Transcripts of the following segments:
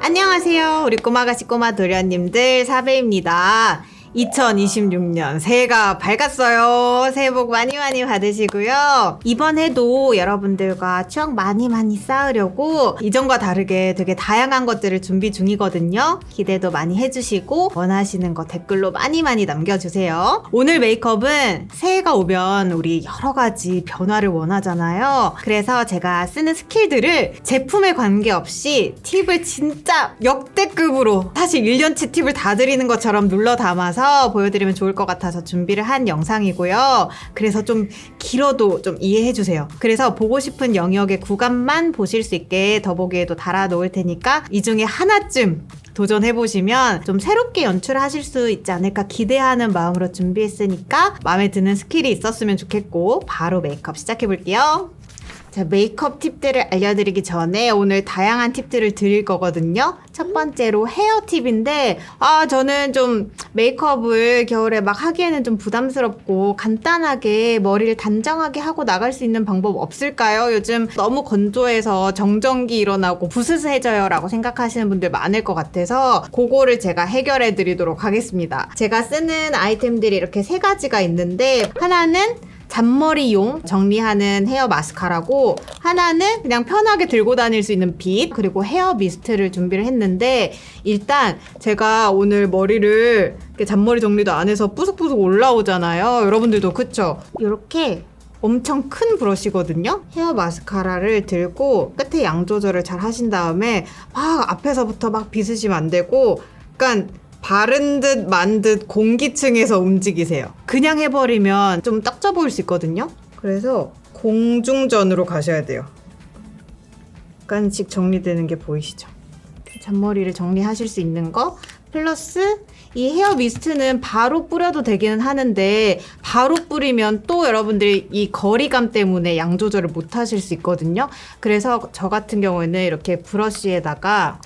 안녕하세요. 우리 꼬마가시 꼬마 도련님들 사배입니다. 2026년 새해가 밝았어요. 새해 복 많이 많이 받으시고요. 이번 해도 여러분들과 추억 많이 쌓으려고 이전과 다르게 되게 다양한 것들을 준비 중이거든요. 기대도 많이 해주시고 원하시는 거 댓글로 많이 남겨주세요. 오늘 메이크업은 새해가 오면 우리 여러 가지 변화를 원하잖아요. 그래서 제가 쓰는 스킬들을 제품에 관계없이 팁을 진짜 역대급으로 사실 1년치 팁을 다 드리는 것처럼 눌러 담아서 보여드리면 좋을 것 같아서 준비를 한 영상이고요. 그래서 좀 길어도 좀 이해해주세요. 그래서 보고 싶은 영역의 구간만 보실 수 있게 더보기에도 달아놓을 테니까 이 중에 하나쯤 도전해보시면 좀 새롭게 연출하실 수 있지 않을까 기대하는 마음으로 준비했으니까 마음에 드는 스킬이 있었으면 좋겠고 바로 메이크업 시작해볼게요. 자, 메이크업 팁들을 알려드리기 전에 오늘 다양한 팁들을 드릴 거거든요. 첫 번째로 헤어 팁인데 저는 좀 메이크업을 겨울에 막 하기에는 좀 부담스럽고 간단하게 머리를 단정하게 하고 나갈 수 있는 방법 없을까요? 요즘 너무 건조해서 정전기 일어나고 부스스해져요 라고 생각하시는 분들 많을 것 같아서 그거를 제가 해결해 드리도록 하겠습니다. 제가 쓰는 아이템들이 이렇게 세 가지가 있는데 하나는 잔머리용 정리하는 헤어 마스카라고, 하나는 그냥 편하게 들고 다닐 수 있는 빗, 그리고 헤어 미스트를 준비를 했는데 일단 제가 오늘 머리를 잔머리 정리도 안 해서 뿌석뿌석 올라오잖아요. 여러분들도 그쵸? 이렇게 엄청 큰 브러쉬거든요. 헤어 마스카라를 들고 끝에 양 조절을 잘 하신 다음에 막 앞에서부터 막 빗으시면 안 되고 약간 바른 듯 만 듯 공기층에서 움직이세요. 그냥 해버리면 좀 떡져 보일 수 있거든요. 그래서 공중전으로 가셔야 돼요. 약간씩 정리되는 게 보이시죠? 잔머리를 정리하실 수 있는 거 플러스 이 헤어 미스트는 바로 뿌려도 되기는 하는데 바로 뿌리면 또 여러분들이 이 거리감 때문에 양 조절을 못 하실 수 있거든요. 그래서 저 같은 경우에는 이렇게 브러쉬에다가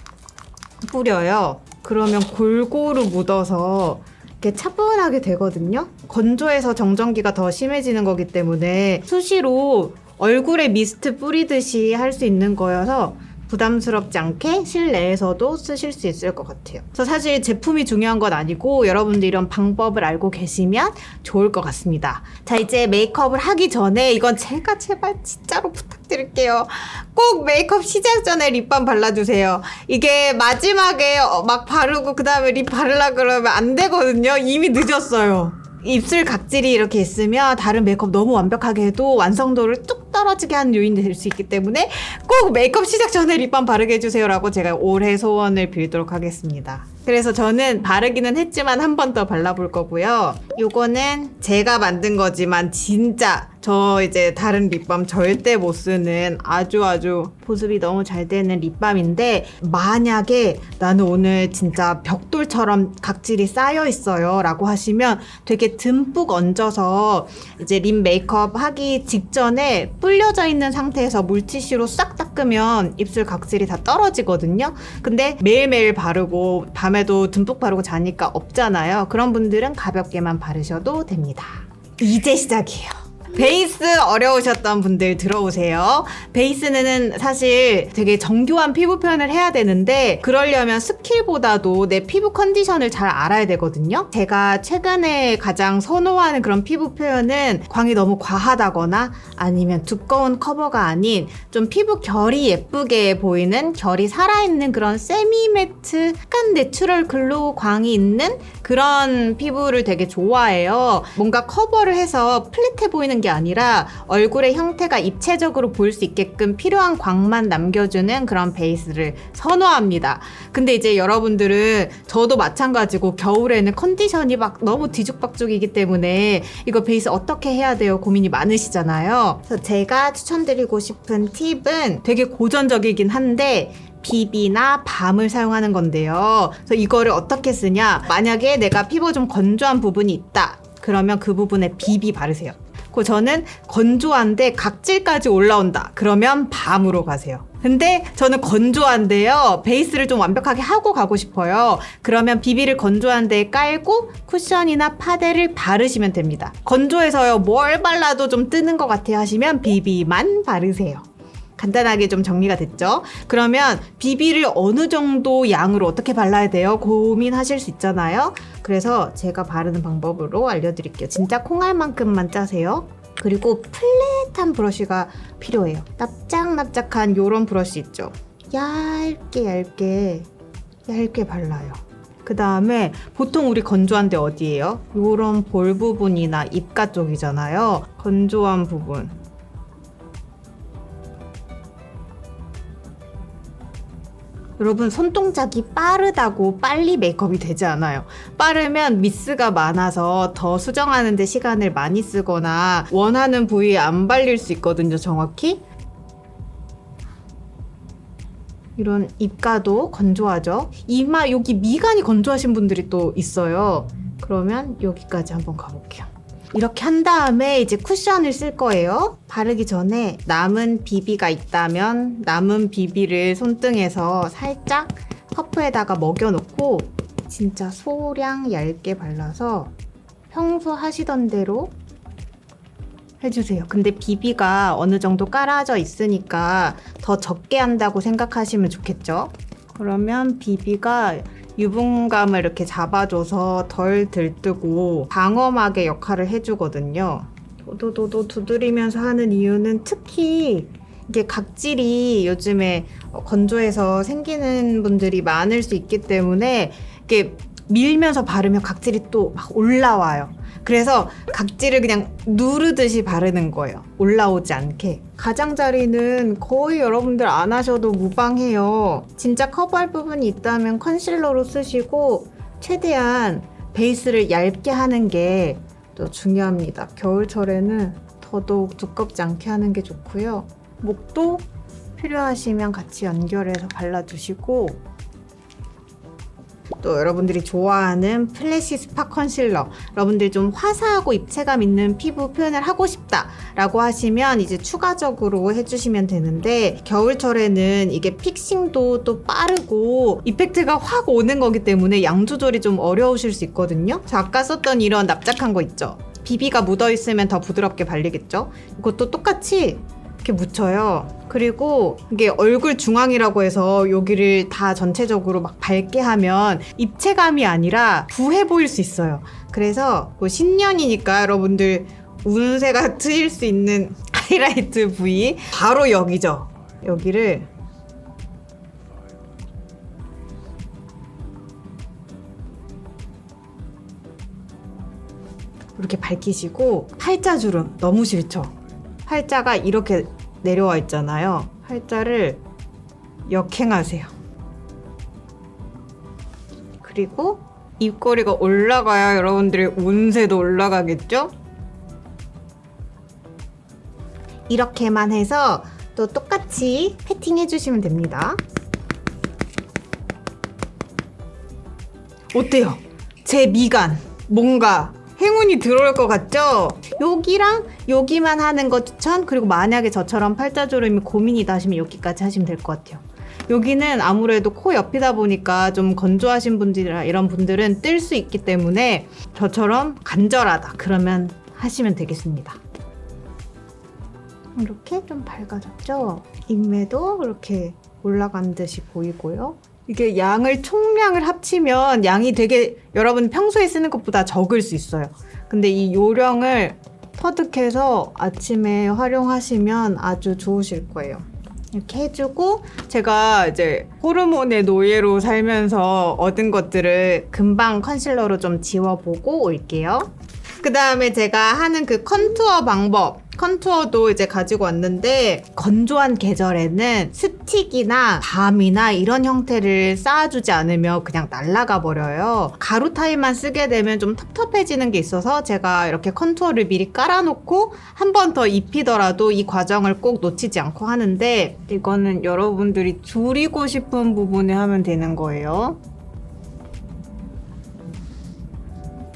뿌려요. 그러면 골고루 묻어서 이렇게 차분하게 되거든요. 건조해서 정전기가 더 심해지는 거기 때문에 수시로 얼굴에 미스트 뿌리듯이 할 수 있는 거여서 부담스럽지 않게 실내에서도 쓰실 수 있을 것 같아요. 그래서 사실 제품이 중요한 건 아니고 여러분들 이런 방법을 알고 계시면 좋을 것 같습니다. 자, 이제 메이크업을 하기 전에 이건 제가 제발 진짜로 부탁드릴게요. 꼭 메이크업 시작 전에 립밤 발라주세요. 이게 마지막에 막 바르고 그 다음에 립 바르려고 그러면 안 되거든요. 이미 늦었어요. 입술 각질이 이렇게 있으면 다른 메이크업 너무 완벽하게 해도 완성도를 뚝 떨어지게 하는 요인이 될 수 있기 때문에 꼭 메이크업 시작 전에 립밤 바르게 해주세요 라고 제가 올해 소원을 빌도록 하겠습니다. 그래서 저는 바르기는 했지만 한 번 더 발라볼 거고요. 요거는 제가 만든 거지만 진짜 저 이제 다른 립밤 절대 못 쓰는 아주 보습이 너무 잘 되는 립밤인데, 만약에 나는 오늘 진짜 벽돌처럼 각질이 쌓여 있어요 라고 하시면 되게 듬뿍 얹어서 이제 립 메이크업 하기 직전에 불려져 있는 상태에서 물티슈로 싹 닦으면 입술 각질이 다 떨어지거든요. 근데 매일매일 바르고 밤에도 듬뿍 바르고 자니까 없잖아요. 그런 분들은 가볍게만 바르셔도 됩니다. 이제 시작이에요. 베이스 어려우셨던 분들 들어오세요. 베이스는 사실 되게 정교한 피부 표현을 해야 되는데 그러려면 스킬보다도 내 피부 컨디션을 잘 알아야 되거든요. 제가 최근에 가장 선호하는 그런 피부 표현은 광이 너무 과하다거나 아니면 두꺼운 커버가 아닌 좀 피부 결이 예쁘게 보이는, 결이 살아있는 그런 세미매트 약간 내추럴 글로우 광이 있는 그런 피부를 되게 좋아해요. 뭔가 커버를 해서 플랫해 보이는 게 아니라 얼굴의 형태가 입체적으로 보일 수 있게끔 필요한 광만 남겨주는 그런 베이스를 선호합니다. 근데 이제 여러분들은 저도 마찬가지고 겨울에는 컨디션이 막 너무 뒤죽박죽이기 때문에 이거 베이스 어떻게 해야 돼요 고민이 많으시잖아요. 그래서 제가 추천드리고 싶은 팁은 되게 고전적이긴 한데 비비나 밤을 사용하는 건데요. 그래서 이거를 어떻게 쓰냐, 만약에 내가 피부 좀 건조한 부분이 있다 그러면 그 부분에 비비 바르세요. 저는 건조한데 각질까지 올라온다 그러면 밤으로 가세요. 근데 저는 건조한데요 베이스를 좀 완벽하게 하고 가고 싶어요. 그러면 비비를 건조한 데에 깔고 쿠션이나 파데를 바르시면 됩니다. 건조해서요 뭘 발라도 좀 뜨는 것 같아 하시면 비비만 바르세요. 간단하게 좀 정리가 됐죠? 그러면 비비를 어느 정도 양으로 어떻게 발라야 돼요? 고민하실 수 있잖아요. 그래서 제가 바르는 방법으로 알려드릴게요. 진짜 콩알만큼만 짜세요. 그리고 플랫한 브러쉬가 필요해요. 납작납작한 요런 브러쉬 있죠? 얇게 발라요. 그 다음에 보통 우리 건조한 데 어디예요? 요런 볼 부분이나 입가 쪽이잖아요. 건조한 부분. 여러분, 손동작이 빠르다고 빨리 메이크업이 되지 않아요. 빠르면 미스가 많아서 더 수정하는 데 시간을 많이 쓰거나 원하는 부위에 안 발릴 수 있거든요, 정확히. 이런 입가도 건조하죠. 이마, 여기 미간이 건조하신 분들이 또 있어요. 그러면 여기까지 한번 가볼게요. 이렇게 한 다음에 이제 쿠션을 쓸 거예요. 바르기 전에 남은 비비가 있다면 남은 비비를 손등에서 살짝 퍼프에다가 먹여놓고 진짜 소량 얇게 발라서 평소 하시던 대로 해주세요. 근데 비비가 어느 정도 깔아져 있으니까 더 적게 한다고 생각하시면 좋겠죠? 그러면 비비가 유분감을 이렇게 잡아줘서 덜 들뜨고 방어막의 역할을 해주거든요. 도도도도 두드리면서 하는 이유는 특히 이게 각질이 요즘에 건조해서 생기는 분들이 많을 수 있기 때문에 이렇게 밀면서 바르면 각질이 또 막 올라와요. 그래서 각질을 그냥 누르듯이 바르는 거예요. 올라오지 않게. 가장자리는 거의 여러분들 안 하셔도 무방해요. 진짜 커버할 부분이 있다면 컨실러로 쓰시고 최대한 베이스를 얇게 하는 게 또 중요합니다. 겨울철에는 더더욱 두껍지 않게 하는 게 좋고요. 목도 필요하시면 같이 연결해서 발라주시고 또 여러분들이 좋아하는 플래시 스파 컨실러, 여러분들이 좀 화사하고 입체감 있는 피부 표현을 하고 싶다 라고 하시면 이제 추가적으로 해주시면 되는데, 겨울철에는 이게 픽싱도 또 빠르고 이펙트가 확 오는 거기 때문에 양 조절이 좀 어려우실 수 있거든요. 저 아까 썼던 이런 납작한 거 있죠? 비비가 묻어있으면 더 부드럽게 발리겠죠? 이것도 똑같이 이렇게 묻혀요. 그리고 이게 얼굴 중앙이라고 해서 여기를 다 전체적으로 막 밝게 하면 입체감이 아니라 부해 보일 수 있어요. 그래서 뭐 신년이니까 여러분들 운세가 트일 수 있는 하이라이트 부위 바로 여기죠. 여기를 이렇게 밝히시고, 팔자주름 너무 싫죠? 팔자가 이렇게 내려와 있잖아요. 팔자를 역행하세요. 그리고 입꼬리가 올라가야 여러분들의 운세도 올라가겠죠? 이렇게만 해서 또 똑같이 패팅 해주시면 됩니다. 어때요? 제 미간 뭔가 행운이 들어올 것 같죠? 여기랑 여기만 하는 거 추천. 그리고 만약에 저처럼 팔자주름이 고민이다 하시면 여기까지 하시면 될 것 같아요. 여기는 아무래도 코 옆이다 보니까 좀 건조하신 분들이나 이런 분들은 뜰 수 있기 때문에 저처럼 간절하다 그러면 하시면 되겠습니다. 이렇게 좀 밝아졌죠? 인매도 이렇게 올라간 듯이 보이고요. 이게 양을 총량을 합치면 양이 되게 여러분 평소에 쓰는 것보다 적을 수 있어요. 근데 이 요령을 터득해서 아침에 활용하시면 아주 좋으실 거예요. 이렇게 해주고, 제가 이제 호르몬의 노예로 살면서 얻은 것들을 금방 컨실러로 좀 지워보고 올게요. 그 다음에 제가 하는 그 컨투어 방법, 컨투어도 이제 가지고 왔는데, 건조한 계절에는 스틱이나 밤이나 이런 형태를 쌓아주지 않으면 그냥 날아가 버려요. 가루 타입만 쓰게 되면 좀 텁텁해지는 게 있어서 제가 이렇게 컨투어를 미리 깔아놓고 한 번 더 입히더라도 이 과정을 꼭 놓치지 않고 하는데, 이거는 여러분들이 줄이고 싶은 부분에 하면 되는 거예요.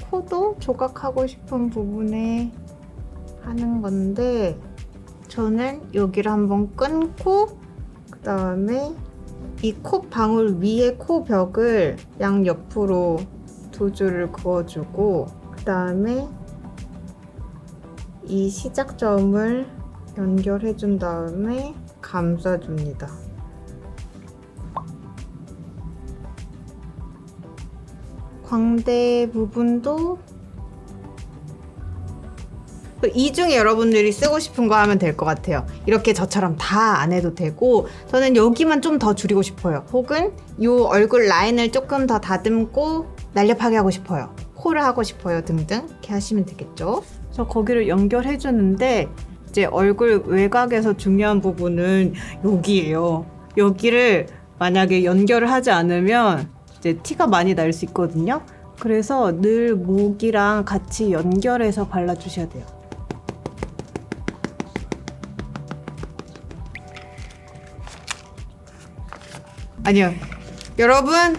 코도 조각하고 싶은 부분에 하는 건데, 저는 여기를 한번 끊고 그 다음에 이 콧방울 위에 코 벽을 양옆으로 두 줄을 그어주고, 그 다음에 이 시작점을 연결해 준 다음에 감싸줍니다. 광대 부분도 이 중에 여러분들이 쓰고 싶은 거 하면 될 것 같아요. 이렇게 저처럼 다 안 해도 되고 저는 여기만 좀 더 줄이고 싶어요. 혹은 이 얼굴 라인을 조금 더 다듬고 날렵하게 하고 싶어요. 코를 하고 싶어요 등등 이렇게 하시면 되겠죠. 그래서 거기를 연결해 주는데 이제 얼굴 외곽에서 중요한 부분은 여기예요. 여기를 만약에 연결을 하지 않으면 이제 티가 많이 날 수 있거든요. 그래서 늘 목이랑 같이 연결해서 발라주셔야 돼요. 아니요. 여러분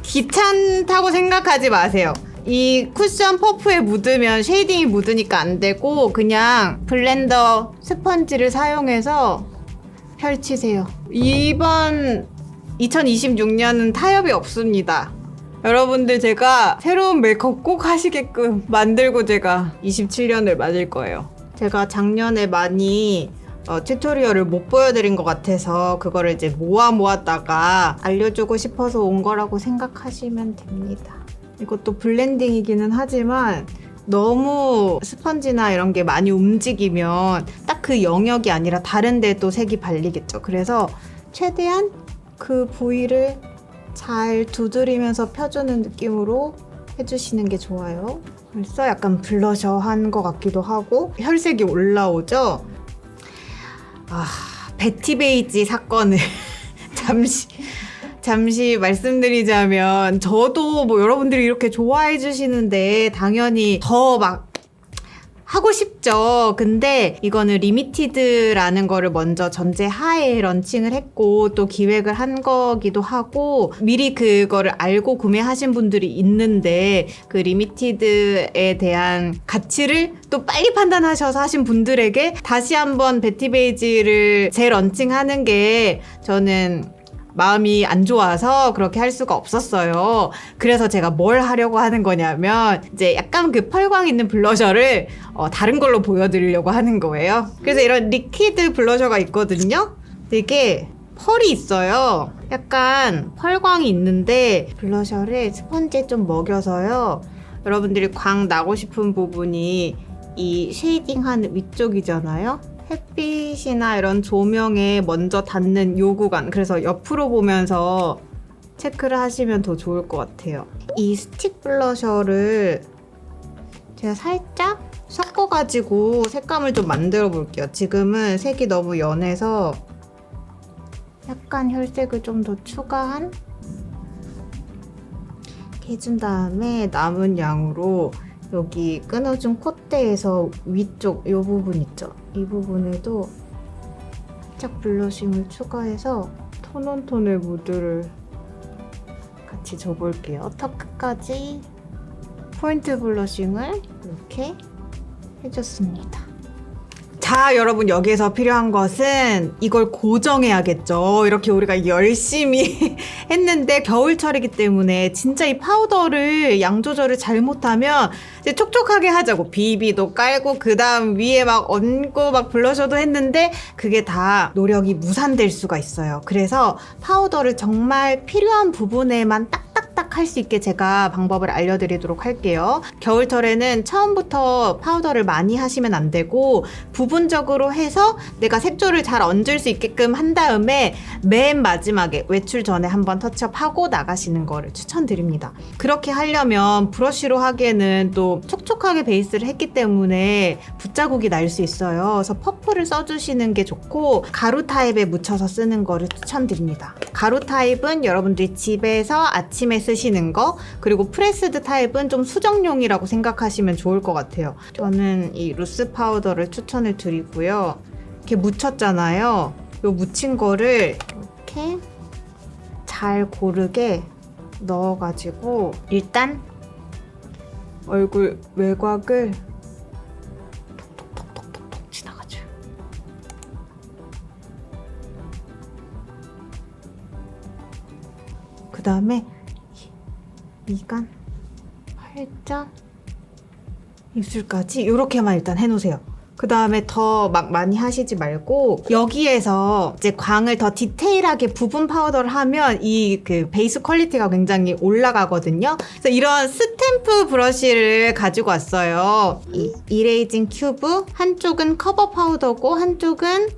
귀찮다고 생각하지 마세요. 이 쿠션 퍼프에 묻으면 쉐이딩이 묻으니까 안 되고 그냥 블렌더 스펀지를 사용해서 펼치세요. 이번 2026년은 타협이 없습니다. 여러분들 제가 새로운 메이크업 꼭 하시게끔 만들고 제가 27년을 맞을 거예요. 제가 작년에 많이 튜토리얼을 못 보여드린 것 같아서 그거를 이제 모았다가 알려주고 싶어서 온 거라고 생각하시면 됩니다. 이것도 블렌딩이기는 하지만 너무 스펀지나 이런 게 많이 움직이면 딱 그 영역이 아니라 다른 데도 색이 발리겠죠. 그래서 최대한 그 부위를 잘 두드리면서 펴주는 느낌으로 해주시는 게 좋아요. 벌써 약간 블러셔한 것 같기도 하고 혈색이 올라오죠? 베티 베이지 사건을 잠시 말씀드리자면 저도 뭐 여러분들이 이렇게 좋아해 주시는데 당연히 더 막 하고 싶죠. 근데 이거는 리미티드라는 거를 먼저 전제하에 런칭을 했고 또 기획을 한 거기도 하고 미리 그거를 알고 구매하신 분들이 있는데 그 리미티드에 대한 가치를 또 빨리 판단하셔서 하신 분들에게 다시 한번 베티 베이지를 재런칭하는 게 저는 마음이 안 좋아서 그렇게 할 수가 없었어요. 그래서 제가 뭘 하려고 하는 거냐면 이제 약간 그 펄광 있는 블러셔를 다른 걸로 보여드리려고 하는 거예요. 그래서 이런 리퀴드 블러셔가 있거든요. 되게 펄이 있어요. 약간 펄광이 있는데 블러셔를 스펀지에 좀 먹여서요. 여러분들이 광 나고 싶은 부분이 이 쉐이딩한 위쪽이잖아요. 햇빛이나 이런 조명에 먼저 닿는 요 구간, 그래서 옆으로 보면서 체크를 하시면 더 좋을 것 같아요. 이 스틱 블러셔를 제가 살짝 섞어가지고 색감을 좀 만들어 볼게요. 지금은 색이 너무 연해서 약간 혈색을 좀 더 추가한 이렇게 해준 다음에 남은 양으로 여기 끊어준 콧대에서 위쪽 이 부분 있죠? 이 부분에도 살짝 블러싱을 추가해서 톤온톤의 무드를 같이 줘볼게요. 턱 끝까지 포인트 블러싱을 이렇게 해줬습니다. 자, 여러분 여기에서 필요한 것은 이걸 고정해야겠죠. 이렇게 우리가 열심히 했는데 겨울철이기 때문에 진짜 이 파우더를 양 조절을 잘못하면 이제 촉촉하게 하자고 비비도 깔고 그 다음 위에 막 얹고 막 블러셔도 했는데 그게 다 노력이 무산될 수가 있어요. 그래서 파우더를 정말 필요한 부분에만 딱딱딱 할 수 있게 제가 방법을 알려드리도록 할게요. 겨울철에는 처음부터 파우더를 많이 하시면 안 되고 부분적으로 해서 내가 색조를 잘 얹을 수 있게끔 한 다음에 맨 마지막에 외출 전에 한번 터치업하고 나가시는 거를 추천드립니다. 그렇게 하려면 브러쉬로 하기에는 또 촉촉하게 베이스를 했기 때문에 붓자국이 날 수 있어요. 그래서 퍼프를 써주시는 게 좋고 가루 타입에 묻혀서 쓰는 거를 추천드립니다. 가루 타입은 여러분들이 집에서 아침에 쓰시는 거, 그리고 프레스드 타입은 좀 수정용이라고 생각하시면 좋을 것 같아요. 저는 이 루스 파우더를 추천을 드리고요. 이렇게 묻혔잖아요. 이 묻힌 거를 이렇게 잘 고르게 넣어가지고 일단 얼굴 외곽을 톡톡톡톡톡 지나가줘요. 그 다음에 미간, 팔자, 입술까지 이렇게만 일단 해놓으세요. 그 다음에 더 막 많이 하시지 말고 여기에서 이제 광을 더 디테일하게 부분 파우더를 하면 이 그 베이스 퀄리티가 굉장히 올라가거든요. 그래서 이런 스탬프 브러쉬를 가지고 왔어요. 이 이레이징 큐브 한쪽은 커버 파우더고 한쪽은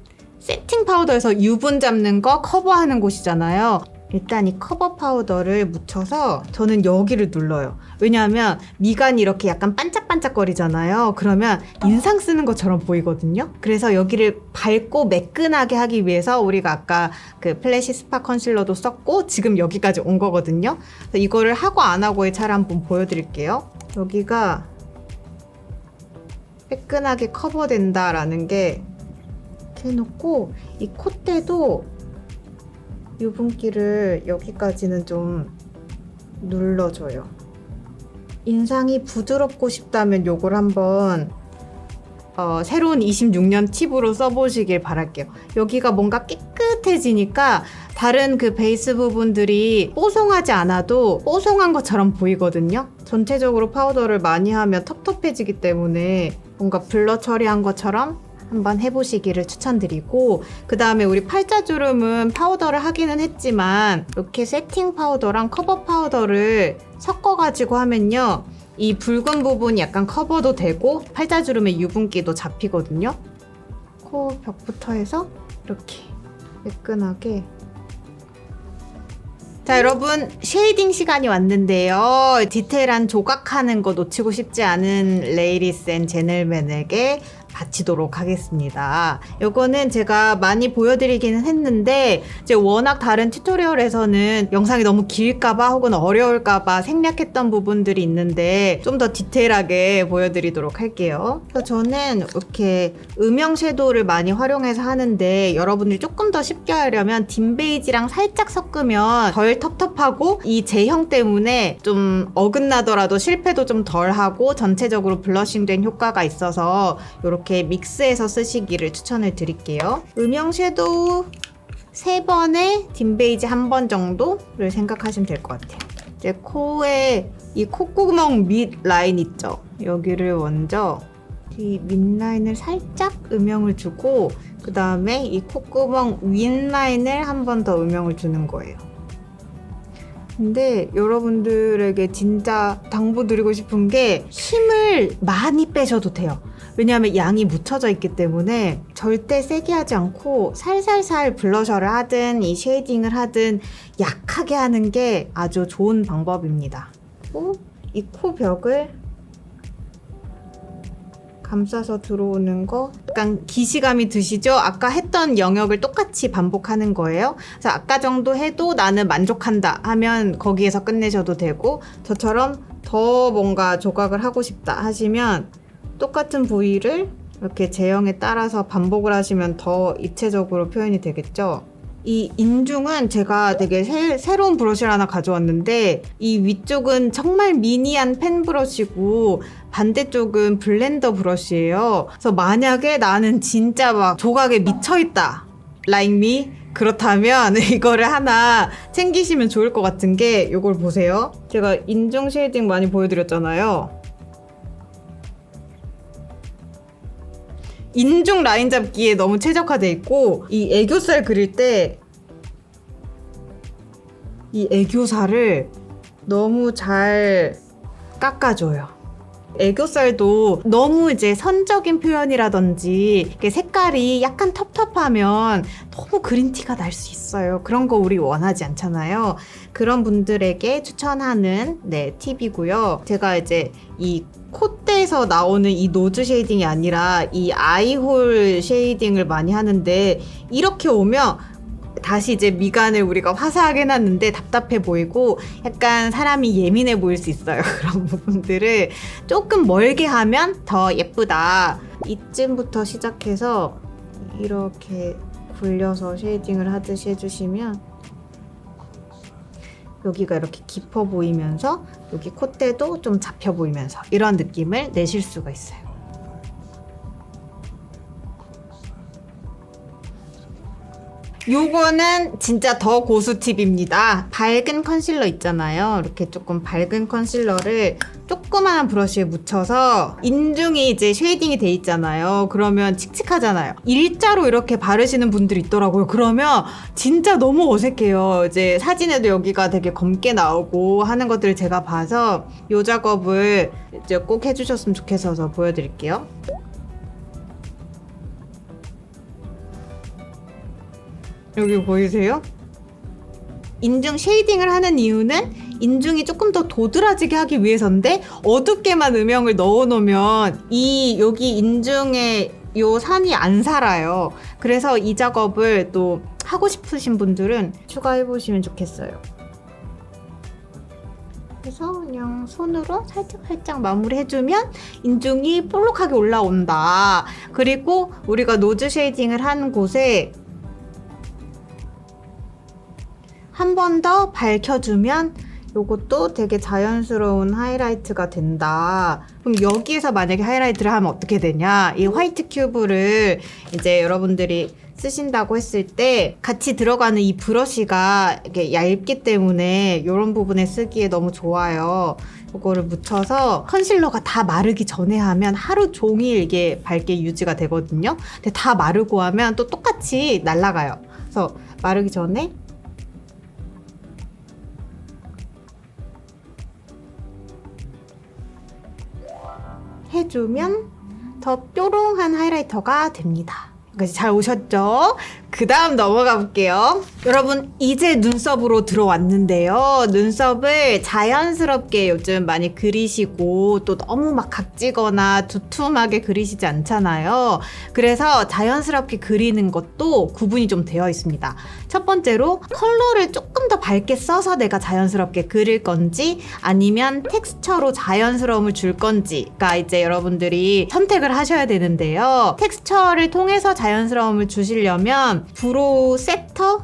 세팅 파우더에서 유분 잡는 거 커버하는 곳이잖아요. 일단 이 커버 파우더를 묻혀서 저는 여기를 눌러요. 왜냐하면 미간이 이렇게 약간 반짝반짝거리잖아요. 그러면 인상 쓰는 것처럼 보이거든요. 그래서 여기를 밝고 매끈하게 하기 위해서 우리가 아까 그 플래시 스파 컨실러도 썼고 지금 여기까지 온 거거든요. 그래서 이거를 하고 안 하고의 차를 한번 보여드릴게요. 여기가 매끈하게 커버된다라는 게 이렇게 해놓고 이 콧대도 유분기를 여기까지는 좀 눌러줘요. 인상이 부드럽고 싶다면 요걸 한번 새로운 26년 팁으로 써보시길 바랄게요. 여기가 뭔가 깨끗해지니까 다른 그 베이스 부분들이 뽀송하지 않아도 뽀송한 것처럼 보이거든요. 전체적으로 파우더를 많이 하면 텁텁해지기 때문에 뭔가 블러 처리한 것처럼 한번 해보시기를 추천드리고, 그 다음에 우리 팔자주름은 파우더를 하기는 했지만 이렇게 세팅 파우더랑 커버 파우더를 섞어가지고 하면요, 이 붉은 부분이 약간 커버도 되고 팔자주름의 유분기도 잡히거든요. 코 벽부터 해서 이렇게 매끈하게. 자, 여러분, 쉐이딩 시간이 왔는데요. 디테일한 조각하는 거 놓치고 싶지 않은 레이디스 앤 젠틀맨에게 바치도록 하겠습니다. 요거는 제가 많이 보여드리기는 했는데 이제 워낙 다른 튜토리얼에서는 영상이 너무 길까봐 혹은 어려울까봐 생략했던 부분들이 있는데 좀 더 디테일하게 보여드리도록 할게요. 그래서 저는 이렇게 음영 섀도우를 많이 활용해서 하는데 여러분들이 조금 더 쉽게 하려면 딘 베이지랑 살짝 섞으면 덜 텁텁하고 이 제형 때문에 좀 어긋나더라도 실패도 좀 덜하고 전체적으로 블러싱된 효과가 있어서 이렇게 믹스해서 쓰시기를 추천을 드릴게요. 음영 섀도우 3번에 딘 베이지 1번 정도를 생각하시면 될 것 같아요. 이제 코에 이 콧구멍 밑 라인 있죠? 여기를 먼저 이 밑라인을 살짝 음영을 주고 그 다음에 이 콧구멍 윗라인을 한 번 더 음영을 주는 거예요. 근데 여러분들에게 진짜 당부드리고 싶은 게 힘을 많이 빼셔도 돼요. 왜냐하면 양이 묻혀져 있기 때문에 절대 세게 하지 않고 살살살 블러셔를 하든 이 쉐이딩을 하든 약하게 하는 게 아주 좋은 방법입니다. 그리고 이 코 벽을 감싸서 들어오는 거 약간 기시감이 드시죠? 아까 했던 영역을 똑같이 반복하는 거예요. 그래서 아까 정도 해도 나는 만족한다 하면 거기에서 끝내셔도 되고, 저처럼 더 뭔가 조각을 하고 싶다 하시면 똑같은 부위를 이렇게 제형에 따라서 반복을 하시면 더 입체적으로 표현이 되겠죠. 이 인중은 제가 되게 새로운 브러쉬를 하나 가져왔는데 이 위쪽은 정말 미니한 펜 브러쉬고 반대쪽은 블렌더 브러쉬예요. 그래서 만약에 나는 진짜 막 조각에 미쳐있다, like me, 그렇다면 이거를 하나 챙기시면 좋을 것 같은 게 이걸 보세요. 제가 인중 쉐이딩 많이 보여드렸잖아요. 인중 라인 잡기에 너무 최적화돼 있고, 이 애교살 그릴 때 이 애교살을 너무 잘 깎아줘요. 애교살도 너무 이제 선적인 표현이라든지 이렇게 색깔이 약간 텁텁하면 너무 그린티가 날 수 있어요. 그런 거 우리 원하지 않잖아요. 그런 분들에게 추천하는 팁이고요. 제가 이제 이 콧대에서 나오는 이 노즈 쉐이딩이 아니라 이 아이홀 쉐이딩을 많이 하는데, 이렇게 오면 다시 이제 미간을 우리가 화사하게 해놨는데 답답해 보이고 약간 사람이 예민해 보일 수 있어요. 그런 부분들을 조금 멀게 하면 더 예쁘다. 이쯤부터 시작해서 이렇게 굴려서 쉐이딩을 하듯이 해주시면 여기가 이렇게 깊어 보이면서 여기 콧대도 좀 잡혀 보이면서 이런 느낌을 내실 수가 있어요. 요거는 진짜 더 고수 팁입니다. 밝은 컨실러 있잖아요. 이렇게 조금 밝은 컨실러를 조금 조그마한 브러쉬에 묻혀서 인중이 이제 쉐이딩이 돼 있잖아요. 그러면 칙칙하잖아요. 일자로 이렇게 바르시는 분들이 있더라고요. 그러면 진짜 너무 어색해요. 이제 사진에도 여기가 되게 검게 나오고 하는 것들을 제가 봐서 이 작업을 이제 꼭 해주셨으면 좋겠어서 보여드릴게요. 여기 보이세요? 인중 쉐이딩을 하는 이유는 인중이 조금 더 도드라지게 하기 위해서인데 어둡게만 음영을 넣어 놓으면 여기 인중에 요 산이 안 살아요. 그래서 이 작업을 또 하고 싶으신 분들은 추가해 보시면 좋겠어요. 그래서 그냥 손으로 살짝 마무리 해주면 인중이 볼록하게 올라온다. 그리고 우리가 노즈 쉐이딩을 하는 곳에 한 번 더 밝혀주면 요것도 되게 자연스러운 하이라이트가 된다. 그럼 여기에서 만약에 하이라이트를 하면 어떻게 되냐? 이 화이트 큐브를 이제 여러분들이 쓰신다고 했을 때 같이 들어가는 이 브러쉬가 이게 얇기 때문에 이런 부분에 쓰기에 너무 좋아요. 이거를 묻혀서 컨실러가 다 마르기 전에 하면 하루 종일 이게 밝게 유지가 되거든요. 근데 다 마르고 하면 또 똑같이 날아가요. 그래서 마르기 전에 해주면 더 뾰롱한 하이라이터가 됩니다. 여기까지 잘 오셨죠? 그 다음 넘어가 볼게요. 여러분 이제 눈썹으로 들어왔는데요. 눈썹을 자연스럽게 요즘 많이 그리시고 또 너무 막 각지거나 두툼하게 그리시지 않잖아요. 그래서 자연스럽게 그리는 것도 구분이 좀 되어 있습니다. 첫 번째로 컬러를 조금 더 밝게 써서 내가 자연스럽게 그릴 건지 아니면 텍스처로 자연스러움을 줄 건지가 이제 여러분들이 선택을 하셔야 되는데요. 텍스처를 통해서 자연스러움을 주시려면 브로우 섹터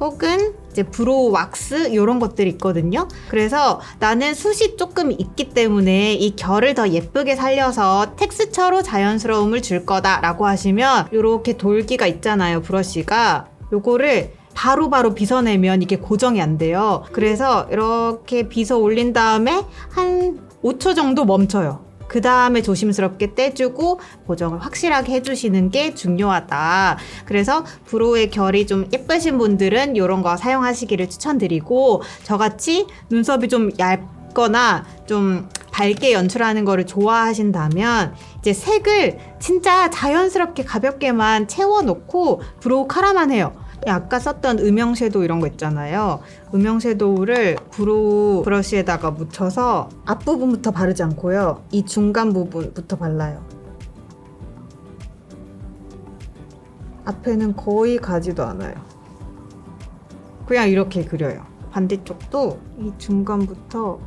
혹은 이제 브로우 왁스 이런 것들이 있거든요. 그래서 나는 숱이 조금 있기 때문에 이 결을 더 예쁘게 살려서 텍스처로 자연스러움을 줄 거다라고 하시면 이렇게 돌기가 있잖아요. 브러쉬가 요거를 바로바로 빗어내면 이게 고정이 안 돼요. 그래서 이렇게 빗어 올린 다음에 한 5초 정도 멈춰요. 그 다음에 조심스럽게 떼주고 고정을 확실하게 해주시는 게 중요하다. 그래서 브로우의 결이 좀 예쁘신 분들은 이런 거 사용하시기를 추천드리고, 저같이 눈썹이 좀 얇거나 좀 밝게 연출하는 거를 좋아하신다면 이제 색을 진짜 자연스럽게 가볍게만 채워놓고 브로우 카라만 해요. 아까 썼던 음영 섀도우 이런 거 있잖아요. 음영 섀도우를 브로우 브러쉬에다가 묻혀서 앞부분부터 바르지 않고요. 이 중간 부분부터 발라요. 앞에는 거의 가지도 않아요. 그냥 이렇게 그려요. 반대쪽도 이 중간부터.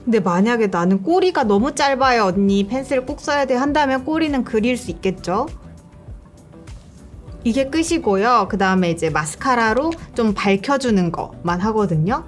근데 만약에 나는 꼬리가 너무 짧아요 언니, 펜슬을 꼭 써야 돼 한다면 꼬리는 그릴 수 있겠죠? 이게 끝이고요. 그 다음에 이제 마스카라로 좀 밝혀주는 것만 하거든요.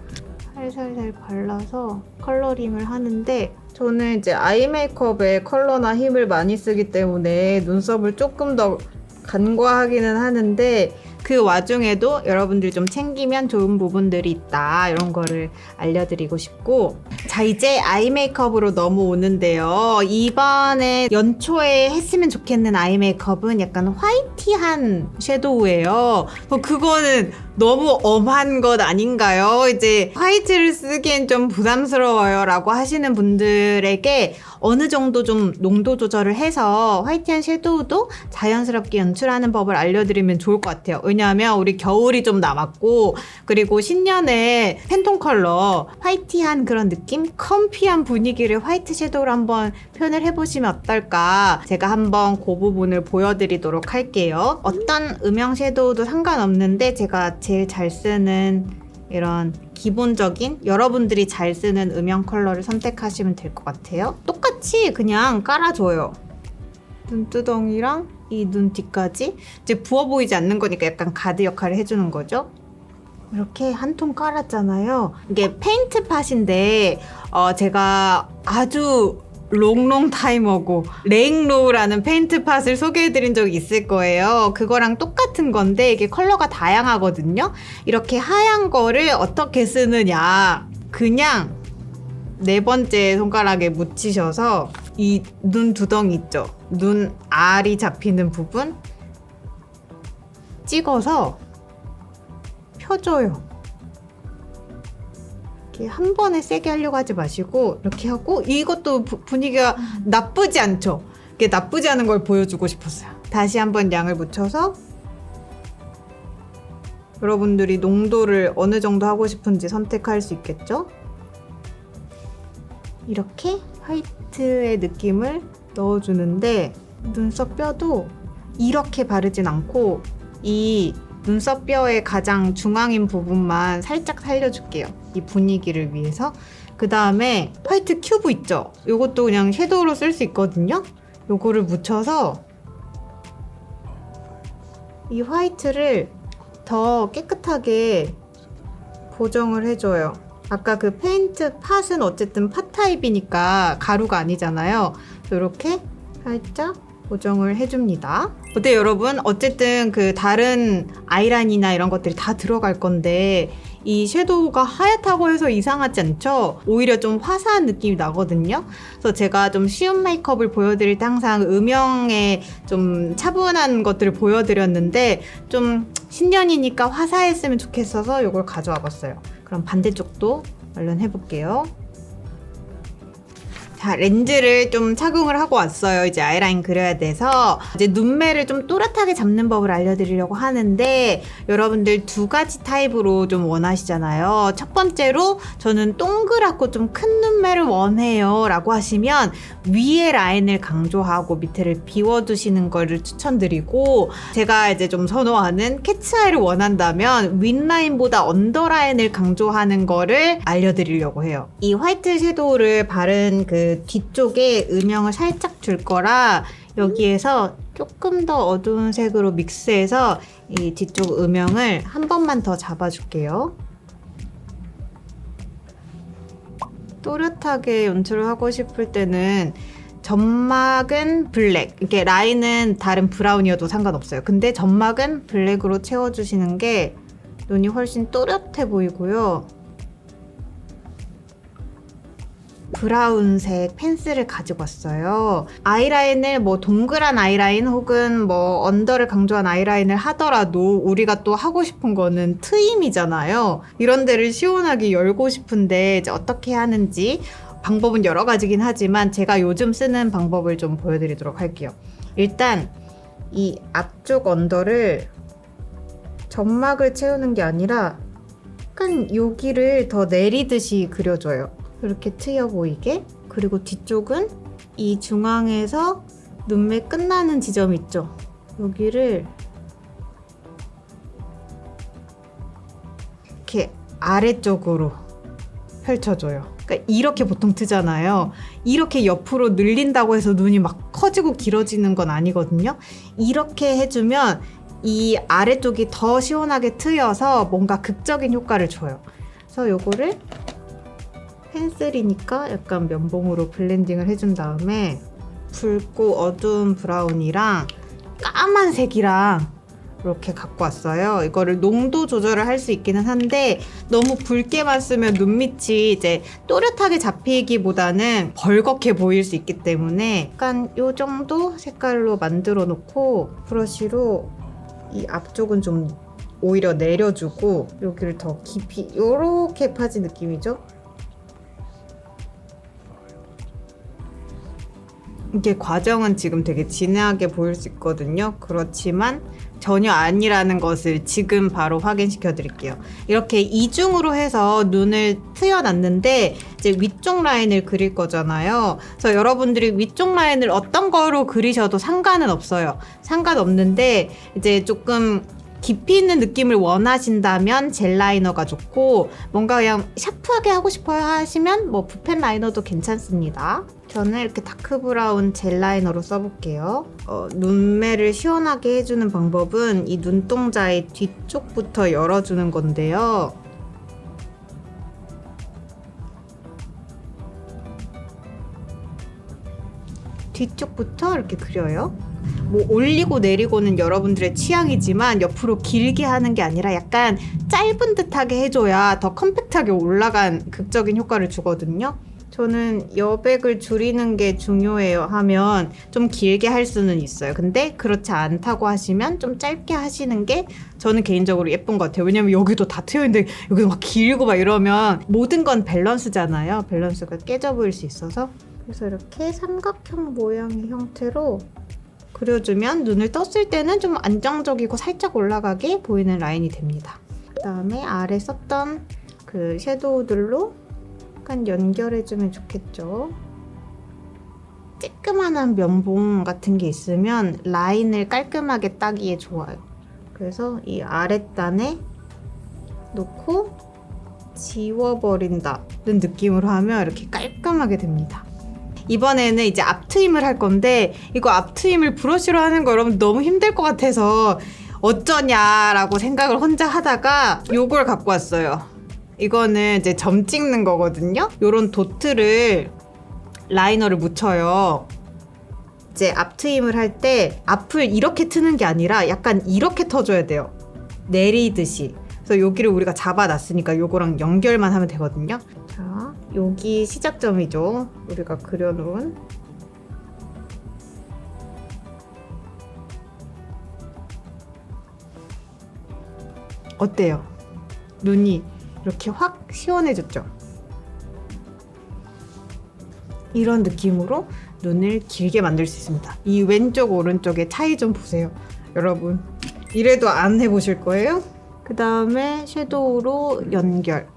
살살살 발라서 컬러링을 하는데, 저는 이제 아이 메이크업에 컬러나 힘을 많이 쓰기 때문에 눈썹을 조금 더 간과하기는 하는데, 그 와중에도 여러분들이 좀 챙기면 좋은 부분들이 있다, 이런 거를 알려드리고 싶고. 자, 이제 아이 메이크업으로 넘어오는데요. 이번에 연초에 했으면 좋겠는 아이 메이크업은 약간 화이티한 섀도우예요. 그거는 너무 엄한 것 아닌가요? 이제 화이트를 쓰기엔 좀 부담스러워요 라고 하시는 분들에게 어느 정도 좀 농도 조절을 해서 화이티한 섀도우도 자연스럽게 연출하는 법을 알려드리면 좋을 것 같아요. 왜냐하면 우리 겨울이 좀 남았고, 그리고 신년에 팬톤 컬러 화이티한 그런 느낌? 컴피한 분위기를 화이트 섀도우로 한번 표현을 해보시면 어떨까? 제가 한번 그 부분을 보여드리도록 할게요. 어떤 음영 섀도우도 상관없는데 제가 제일 잘 쓰는 이런 기본적인 여러분들이 잘 쓰는 음영 컬러를 선택하시면 될 것 같아요. 똑같이 그냥 깔아줘요. 눈두덩이랑 이 눈 뒤까지 이제 부어 보이지 않는 거니까 약간 가드 역할을 해주는 거죠. 이렇게 한 통 깔았잖아요. 이게 페인트 팟인데 제가 아주 롱롱 타임어고 레잉로우라는 페인트 팟을 소개해드린 적이 있을 거예요. 그거랑 똑같은 건데 이게 컬러가 다양하거든요. 이렇게 하얀 거를 어떻게 쓰느냐, 그냥 네 번째 손가락에 묻히셔서 이 눈 두덩이 있죠? 눈 알이 잡히는 부분 찍어서 펴줘요. 이렇게 한 번에 세게 하려고 하지 마시고 이렇게 하고, 이것도 분위기가 나쁘지 않죠? 이게 나쁘지 않은 걸 보여주고 싶었어요. 다시 한번 양을 묻혀서 여러분들이 농도를 어느 정도 하고 싶은지 선택할 수 있겠죠? 이렇게 화이트의 느낌을 넣어주는데, 눈썹 뼈도 이렇게 바르진 않고 이 눈썹 뼈의 가장 중앙인 부분만 살짝 살려줄게요. 이 분위기를 위해서. 그 다음에 화이트 큐브 있죠? 이것도 그냥 섀도우로 쓸 수 있거든요? 요거를 묻혀서 이 화이트를 더 깨끗하게 보정을 해줘요. 아까 그 페인트 팟은 어쨌든 팟 타입이니까 가루가 아니잖아요. 이렇게 살짝 보정을 해줍니다. 어때요, 여러분? 어쨌든 그 다른 아이라인이나 이런 것들이 다 들어갈 건데 이 섀도우가 하얗다고 해서 이상하지 않죠? 오히려 좀 화사한 느낌이 나거든요. 그래서 제가 좀 쉬운 메이크업을 보여드릴 때 항상 음영에 좀 차분한 것들을 보여드렸는데, 좀 신년이니까 화사했으면 좋겠어서 이걸 가져와 봤어요. 그럼 반대쪽도 얼른 해볼게요. 자, 렌즈를 좀 착용을 하고 왔어요. 이제 아이라인 그려야 돼서 이제 눈매를 좀 또렷하게 잡는 법을 알려드리려고 하는데, 여러분들 두 가지 타입으로 좀 원하시잖아요. 첫 번째로 저는 동그랗고 좀 큰 눈매를 원해요 라고 하시면 위에 라인을 강조하고 밑에를 비워두시는 거를 추천드리고, 제가 이제 좀 선호하는 캐츠아이를 원한다면 윗라인보다 언더라인을 강조하는 거를 알려드리려고 해요. 이 화이트 섀도우를 바른 그 뒤쪽에 음영을 살짝 줄 거라 여기에서 조금 더 어두운 색으로 믹스해서 이 뒤쪽 음영을 한 번만 더 잡아줄게요. 또렷하게 연출을 하고 싶을 때는 점막은 블랙, 이렇게 라인은 다른 브라운이어도 상관없어요. 근데 점막은 블랙으로 채워주시는 게 눈이 훨씬 또렷해 보이고요. 브라운색 펜슬을 가지고 왔어요. 아이라인을 뭐 동그란 아이라인 혹은 뭐 언더를 강조한 아이라인을 하더라도 우리가 또 하고 싶은 거는 트임이잖아요. 이런 데를 시원하게 열고 싶은데 이제 어떻게 하는지 방법은 여러 가지긴 하지만 제가 요즘 쓰는 방법을 좀 보여드리도록 할게요. 일단 이 앞쪽 언더를 점막을 채우는 게 아니라 약간 여기를 더 내리듯이 그려줘요. 이렇게 트여 보이게. 그리고 뒤쪽은 이 중앙에서 눈매 끝나는 지점 있죠? 여기를 이렇게 아래쪽으로 펼쳐줘요. 그러니까 이렇게 보통 트잖아요. 이렇게 옆으로 늘린다고 해서 눈이 막 커지고 길어지는 건 아니거든요. 이렇게 해주면 이 아래쪽이 더 시원하게 트여서 뭔가 극적인 효과를 줘요. 그래서 요거를 펜슬이니까 약간 면봉으로 블렌딩을 해준 다음에 붉고 어두운 브라운이랑 까만색이랑 이렇게 갖고 왔어요. 이거를 농도 조절을 할 수 있기는 한데 너무 붉게만 쓰면 눈밑이 이제 또렷하게 잡히기보다는 벌겋게 보일 수 있기 때문에 약간 요 정도 색깔로 만들어 놓고 브러쉬로 이 앞쪽은 좀 오히려 내려주고 여기를 더 깊이 요렇게 파진 느낌이죠? 이게 과정은 지금 되게 진하게 보일 수 있거든요. 그렇지만 전혀 아니라는 것을 지금 바로 확인시켜 드릴게요. 이렇게 이중으로 해서 눈을 트여놨는데 이제 위쪽 라인을 그릴 거잖아요. 그래서 여러분들이 위쪽 라인을 어떤 거로 그리셔도 상관은 없어요. 상관없는데 이제 조금 깊이 있는 느낌을 원하신다면 젤 라이너가 좋고, 뭔가 그냥 샤프하게 하고 싶어요 하시면 뭐 붓펜 라이너도 괜찮습니다. 저는 이렇게 다크 브라운 젤 라이너로 써볼게요. 눈매를 시원하게 해주는 방법은 이 눈동자의 뒤쪽부터 열어주는 건데요. 뒤쪽부터 이렇게 그려요. 뭐 올리고 내리고는 여러분들의 취향이지만 옆으로 길게 하는 게 아니라 약간 짧은 듯하게 해줘야 더 컴팩트하게 올라간 극적인 효과를 주거든요. 저는 여백을 줄이는 게 중요해요 하면 좀 길게 할 수는 있어요. 근데 그렇지 않다고 하시면 좀 짧게 하시는 게 저는 개인적으로 예쁜 것 같아요. 왜냐면 여기도 다 트여있는데 여기도 막 길고 막 이러면 모든 건 밸런스잖아요. 밸런스가 깨져 보일 수 있어서. 그래서 이렇게 삼각형 모양의 형태로 그려주면 눈을 떴을 때는 좀 안정적이고 살짝 올라가게 보이는 라인이 됩니다. 그 다음에 아래 썼던 그 섀도우들로 약간 연결해주면 좋겠죠. 쬐끄만한 면봉 같은 게 있으면 라인을 깔끔하게 따기에 좋아요. 그래서 이 아랫단에 놓고 지워버린다는 느낌으로 하면 이렇게 깔끔하게 됩니다. 이번에는 이제 앞트임을 할 건데 이거 앞트임을 브러쉬로 하는 거 여러분 너무 힘들 것 같아서 어쩌냐라고 생각을 혼자 하다가 요걸 갖고 왔어요. 이거는 이제 점 찍는 거거든요. 요런 도트를 라이너를 묻혀요. 이제 앞 트임을 할 때 앞을 이렇게 트는 게 아니라 약간 이렇게 터줘야 돼요. 내리듯이. 그래서 여기를 우리가 잡아놨으니까 요거랑 연결만 하면 되거든요. 자, 여기 시작점이죠. 우리가 그려놓은. 어때요? 눈이 이렇게 확 시원해졌죠? 이런 느낌으로 눈을 길게 만들 수 있습니다. 이 왼쪽 오른쪽의 차이 좀 보세요. 여러분 이래도 안 해보실 거예요? 그 다음에 섀도우로 연결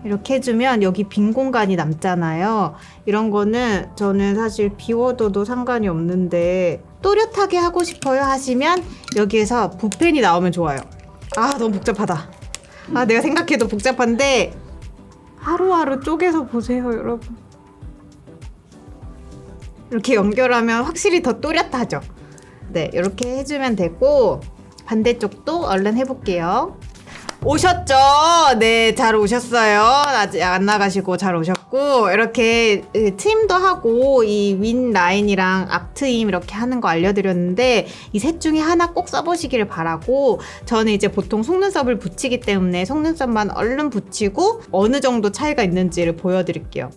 이렇게 해주면 여기 빈 공간이 남잖아요. 이런 거는 저는 사실 비워둬도 상관이 없는데 또렷하게 하고 싶어요 하시면 여기에서 붓펜이 나오면 좋아요. 아 너무 복잡하다. 아 내가 생각해도 복잡한데 하루하루 쪼개서 보세요 여러분. 이렇게 연결하면 확실히 더 또렷하죠. 네 이렇게 해주면 되고 반대쪽도 얼른 해볼게요. 오셨죠? 네, 잘 오셨어요. 아직 안 나가시고 잘 오셨고 이렇게 트임도 하고 이 윈 라인이랑 앞 트임 이렇게 하는 거 알려드렸는데 이 셋 중에 하나 꼭 써보시기를 바라고 저는 이제 보통 속눈썹을 붙이기 때문에 속눈썹만 얼른 붙이고 어느 정도 차이가 있는지를 보여드릴게요.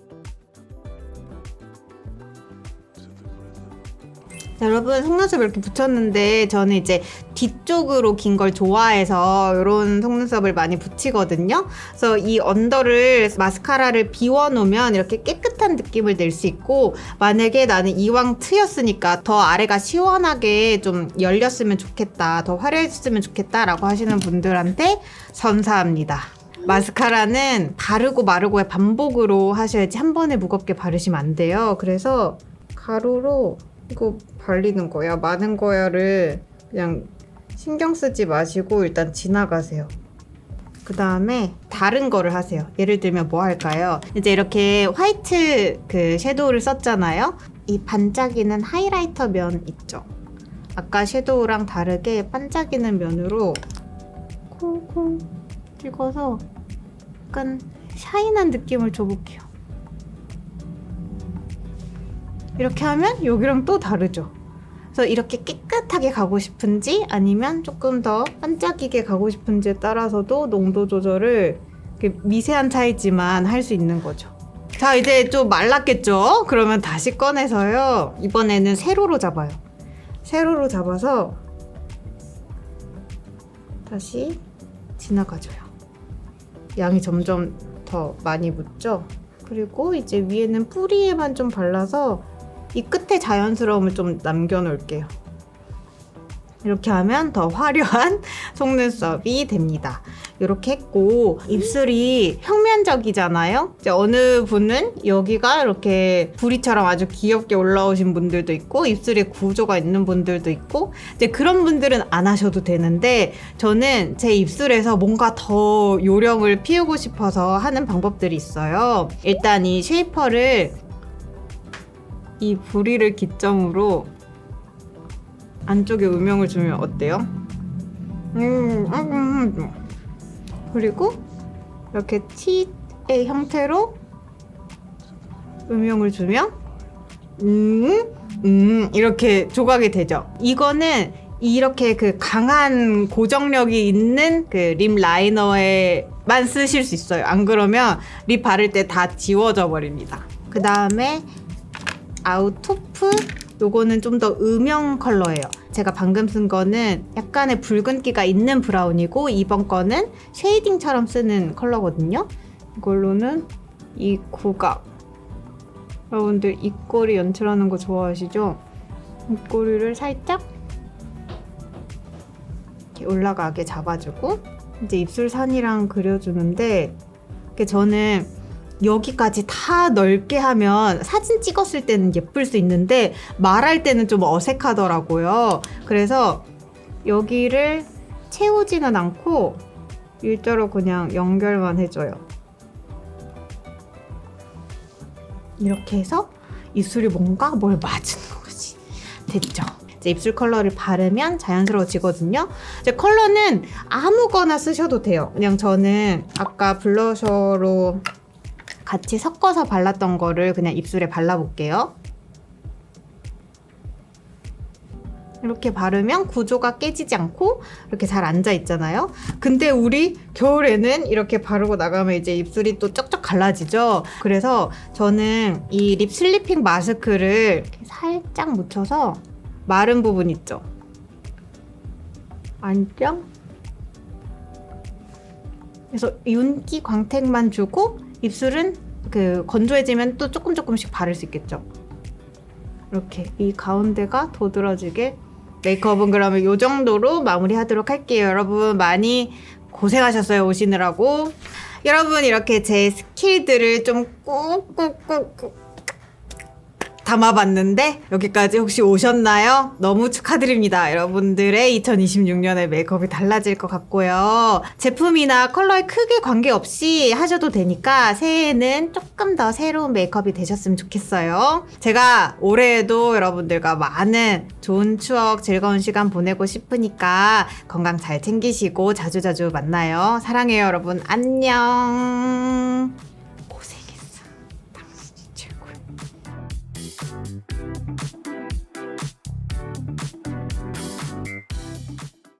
여러분 속눈썹 이렇게 붙였는데 저는 이제 뒤쪽으로 긴 걸 좋아해서 이런 속눈썹을 많이 붙이거든요. 그래서 이 언더를 마스카라를 비워놓으면 이렇게 깨끗한 느낌을 낼 수 있고 만약에 나는 이왕 트였으니까 더 아래가 시원하게 좀 열렸으면 좋겠다, 더 화려했으면 좋겠다 라고 하시는 분들한테 선사합니다. 마스카라는 바르고 마르고의 반복으로 하셔야지 한 번에 무겁게 바르시면 안 돼요. 그래서 가루로 이거 발리는 거야. 많은 거야를 그냥 신경 쓰지 마시고 일단 지나가세요. 그 다음에 다른 거를 하세요. 예를 들면 뭐 할까요? 이제 이렇게 화이트 그 섀도우를 썼잖아요. 이 반짝이는 하이라이터 면 있죠? 아까 섀도우랑 다르게 반짝이는 면으로 콩콩 찍어서 약간 샤인한 느낌을 줘볼게요. 이렇게 하면 여기랑 또 다르죠. 그래서 이렇게 깨끗하게 가고 싶은지 아니면 조금 더 반짝이게 가고 싶은지에 따라서도 농도 조절을 미세한 차이지만 할 수 있는 거죠. 자 이제 좀 말랐겠죠? 그러면 다시 꺼내서요. 이번에는 세로로 잡아요. 세로로 잡아서 다시 지나가줘요. 양이 점점 더 많이 묻죠? 그리고 이제 위에는 뿌리에만 좀 발라서 이 끝에 자연스러움을 좀 남겨놓을게요. 이렇게 하면 더 화려한 속눈썹이 됩니다. 이렇게 했고 입술이 평면적이잖아요. 이제 어느 분은 여기가 이렇게 부리처럼 아주 귀엽게 올라오신 분들도 있고 입술에 구조가 있는 분들도 있고 이제 그런 분들은 안 하셔도 되는데 저는 제 입술에서 뭔가 더 요령을 피우고 싶어서 하는 방법들이 있어요. 일단 이 쉐이퍼를 이 부리를 기점으로 안쪽에 음영을 주면 어때요? 그리고 이렇게 T의 형태로 음영을 주면 이렇게 조각이 되죠. 이거는 이렇게 그 강한 고정력이 있는 그 립 라이너에만 쓰실 수 있어요. 안 그러면 립 바를 때 다 지워져 버립니다. 그 다음에 아우토프, 요거는 좀 더 음영 컬러예요. 제가 방금 쓴 거는 약간의 붉은기가 있는 브라운이고, 이번 거는 쉐이딩처럼 쓰는 컬러거든요. 이걸로는 이 구각, 여러분들 입꼬리 연출하는 거 좋아하시죠? 입꼬리를 살짝 이렇게 올라가게 잡아주고, 이제 입술선이랑 그려주는데, 저는 여기까지 다 넓게 하면 사진 찍었을 때는 예쁠 수 있는데 말할 때는 좀 어색하더라고요. 그래서 여기를 채우지는 않고 일자로 그냥 연결만 해줘요. 이렇게 해서 입술이 뭔가 뭘 맞은 거지. 됐죠? 이제 입술 컬러를 바르면 자연스러워지거든요. 이제 컬러는 아무거나 쓰셔도 돼요. 그냥 저는 아까 블러셔로 같이 섞어서 발랐던 거를 그냥 입술에 발라볼게요. 이렇게 바르면 구조가 깨지지 않고 이렇게 잘 앉아 있잖아요. 근데 우리 겨울에는 이렇게 바르고 나가면 이제 입술이 또 쩍쩍 갈라지죠. 그래서 저는 이 립 슬리핑 마스크를 이렇게 살짝 묻혀서 마른 부분 있죠? 안녕? 그래서 윤기 광택만 주고 입술은 그 건조해지면 또 조금씩 바를 수 있겠죠. 이렇게 이 가운데가 도드라지게 메이크업은 그러면 이 정도로 마무리하도록 할게요. 여러분 많이 고생하셨어요, 오시느라고. 여러분 이렇게 제 스킬들을 좀 꾹꾹꾹 담아봤는데 여기까지 혹시 오셨나요? 너무 축하드립니다. 여러분들의 2026년의 메이크업이 달라질 것 같고요. 제품이나 컬러에 크게 관계없이 하셔도 되니까 새해에는 조금 더 새로운 메이크업이 되셨으면 좋겠어요. 제가 올해에도 여러분들과 많은 좋은 추억, 즐거운 시간 보내고 싶으니까 건강 잘 챙기시고 자주자주 만나요. 사랑해요, 여러분. 안녕.